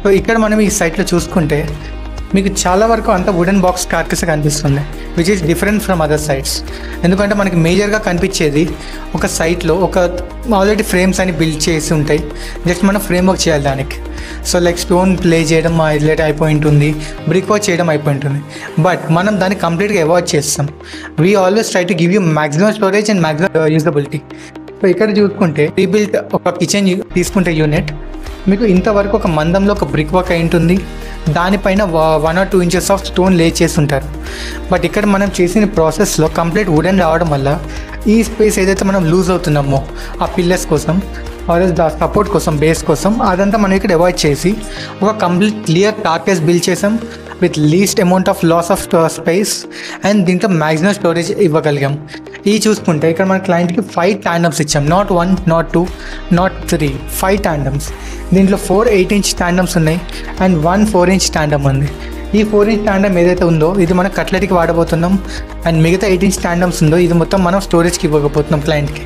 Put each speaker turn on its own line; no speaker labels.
So ఇక్కడ మనం ఈ సైట్లో చూసుకుంటే మీకు చాలా వరకు అంత వుడెన్ బాక్స్ కార్కస్ కనిపిస్తుంది, which is different from other sites. ఎందుకంటే మనకి మేజర్గా కనిపించేది ఒక సైట్లో ఒక ఆల్రెడీ ఫ్రేమ్స్ అని బిల్డ్ చేసి ఉంటాయి, జస్ట్ మనం ఫ్రేమ్ వర్క్ చేయాలి దానికి. సో లైక్ స్టోన్ ప్లే చేయడం హైలైట్ అయిపోయి ఉంటుంది, బ్రిక్ వర్క్ చేయడం అయిపోయి ఉంటుంది. బట్ మనం దాన్ని కంప్లీట్గా అవాయిడ్ చేస్తాం. We always try to give you maximum storage and maximum usability. So ఇక్కడ చూసుకుంటే రీబిల్ట్ ఒక కిచెన్ తీసుకుంటే యూనిట్ మీకు ఇంతవరకు ఒక మందంలో ఒక బ్రిక్ వర్క్ అయి ఉంటుంది, దానిపైన 1 or 2 inches ఆఫ్ స్టోన్ లే చేసి ఉంటారు. బట్ ఇక్కడ మనం చేసిన ప్రాసెస్లో కంప్లీట్ వుడెన్ రావడం వల్ల ఈ స్పేస్ ఏదైతే మనం లూజ్ అవుతున్నామో ఆ పిల్లర్స్ కోసం ఆర్ దా సపోర్ట్ కోసం బేస్ కోసం అదంతా మనం ఇక్కడ అవాయిడ్ చేసి ఒక కంప్లీట్ క్లియర్ కార్కేస్ బిల్డ్ చేసాం with least amount of loss of space and దీంట్లో మ్యాక్సిమం స్టోరేజ్ ఇవ్వగలిగాం. ఈ చూసుకుంటే ఇక్కడ మన క్లయింట్కి 5 ట్యాండమ్స్ ఇచ్చాం, నాట్ 1, నాట్ 2, నాట్ 3, 5 ట్యాండమ్స్. దీంట్లో 4 8-inch ట్యాండమ్స్ ఉన్నాయి అండ్ 1 4-inch ట్యాండమ్ ఉంది. ఈ 4-inch ట్యాండమ్ ఏదైతే ఉందో ఇది మనం కట్లెట్కి వాడబోతున్నాం అండ్ మిగతా 8-inch ట్యాండమ్స్ ఉందో ఇది మొత్తం మనం స్టోరేజ్కి ఇవ్వకపోతున్నాం క్లయింట్కి.